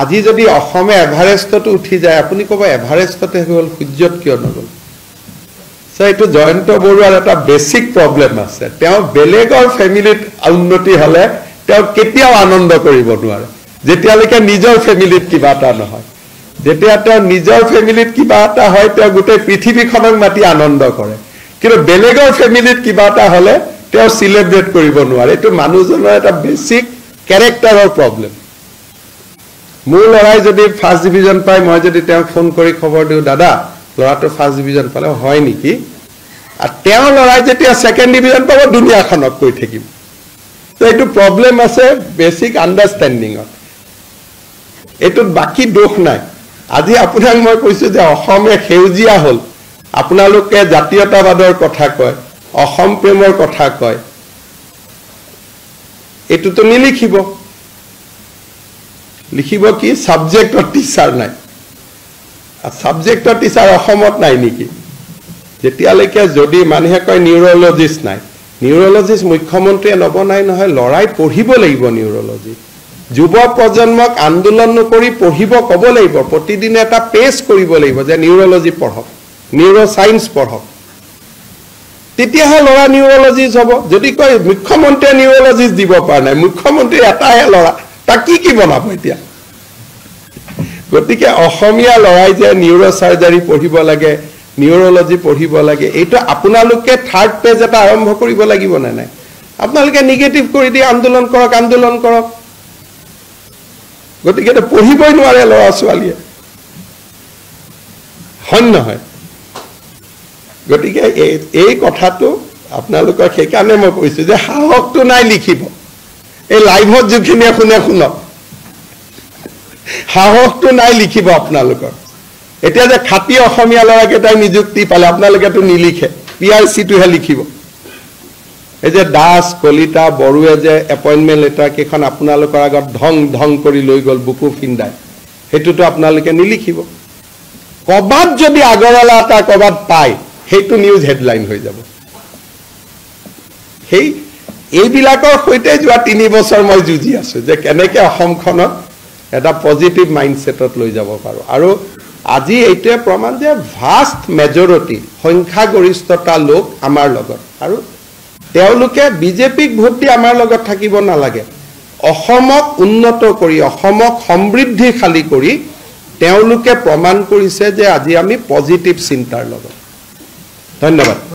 আজি যদি অসমে এভাৰেষ্টত উঠি যায় আপুনি ক'ব এভাৰেষ্টতে হ'ল সূৰ্যত কিয় নগ'ল এইটো জয়ন্ত বৰুৱাৰ এটা বেছিক প্ৰব্লেম আছে তেওঁ বেলেগৰ ফেমিলিত উন্নতি হলে তেওঁ কেতিয়াও আনন্দ কৰিব নোৱাৰে যেতিয়ালৈকে নিজৰ ফেমিলিত কিবা এটা নহয় যেতিয়া তেওঁ নিজৰ ফেমিলিত কিবা এটা হয় তেওঁ গোটেই পৃথিৱীখনক মাতি আনন্দ কৰে কিন্তু বেলেগৰ ফেমিলিত কিবা এটা হলে তেওঁ সেলিব্ৰেট কৰিব নোৱাৰে এইটো মানুহজনৰ এটা বেছিক ক্যাৰেক্টাৰৰ প্ৰব্লেম মোৰ লৰাই যদি ফাৰ্ষ্ট ডিভিজন পায় মই যদি তেওঁক ফোন কৰি খবৰ দিওঁ দাদা লৰাটো ফাৰ্ষ্ট ডিভিজন পালে হয় নেকি আৰু তেওঁ লৰাই যেতিয়া সেকেন্ড ডিভিজন পাব দুনিয়াখনক কৈ থাকিম তো এইটো প্ৰব্লেম আছে বেছিক আন্ডাৰষ্টেণ্ডিংত এইটো বাকি দোষ নাই আজি আপোনাক মই কৈছো যে অসমে সেউজিয়া হল আপোনালোকে জাতীয়তাবাদৰ কথা কয় অসম প্ৰেমৰ কথা কয় এইটো তো নিলিখিব লিখিব কি সাবজেক্টৰ টিচাৰ নাই সাবজেক্টৰ টিচাৰ অসমত নাই নেকি যেতিয়ালৈকে যদি মানুহে কয় নিউৰলজিষ্ট নাই নিউৰলজিষ্ট মুখ্যমন্ত্ৰীয়ে নবনাই নহয় লৰাই পঢ়িব লাগিব নিউৰলজি যুৱ প্ৰজন্মক আন্দোলন কৰি পঢ়িব ক'ব লাগিব প্ৰতিদিনে এটা পেজ কৰিব লাগিব যে নিউৰলজি পঢ়ক নিউৰো সায়েন্স পঢ়ক তেতিয়াহে লৰা নিউৰলজিষ্ট হ'ব যদি কয় মুখ্যমন্ত্ৰীয়ে নিউৰলজিষ্ট দিব পৰা নাই মুখ্যমন্ত্ৰী এটাহে লৰা তাক কি বনাব এতিয়া গতিকে অসমীয়া লৰাই যে নিউৰো সাৰ্জাৰী পঢ়িব লাগে নিউৰলজি পঢ়িব লাগে এইটো আপোনালোকে থাৰ্ড পেজ এটা আৰম্ভ কৰিব লাগিব না নাই আপোনালোকে নেগেটিভ কৰি দি আন্দোলন কৰক গতিকে পঢ়িবই নোৱাৰে লৰা ছোৱালীয়ে হয় নহয় গতিকে এই কথাটো আপোনালোকক সেইকাৰণে মই কৈছো যে সাহসটো নাই লিখিব এই লাইভত যিখিনিয়ে শুনক সাহসটো নাই লিখিব আপোনালোকৰ এতিয়া যে খাতি অসমীয়া ল'ৰাকেইটাই নিযুক্তি পালে আপোনালোকেতো নিলিখে পিআৰচিটোহে লিখিব এই যে দাস কলিতা বৰুৱে যে এপইণ্টমেণ্ট লেটাৰ কেইখন আপোনালোকৰ আগত ঢং কৰি লৈ গ'ল বুকু ফিন্দাই সেইটোতো আপোনালোকে নিলিখিব কবাত যদি আগৰৱালা এটা কবাত পায় সেইটো নিউজ হেডলাইন হৈ যাব সেই এইবিলাকৰ সৈতে যোৱা 3 বছৰ মই যুঁজি আছো যে কেনেকৈ অসমখনক এটা পজিটিভ মাইণ্ডছেটত লৈ যাব পাৰো আৰু আজি এইটোৱে প্ৰমাণ যে ভাষ্ট মেজৰিটি সংখ্যাগৰিষ্ঠতা লোক আমাৰ লগত আৰু তেওঁলোকে বিজেপিক ভোট দি আমাৰ লগত থাকিব নালাগে অসমক উন্নত কৰি অসমক সমৃদ্ধিশালী কৰি তেওঁলোকে প্ৰমাণ কৰিছে যে আজি আমি পজিটিভ চিন্তাৰ লগত ধন্যবাদ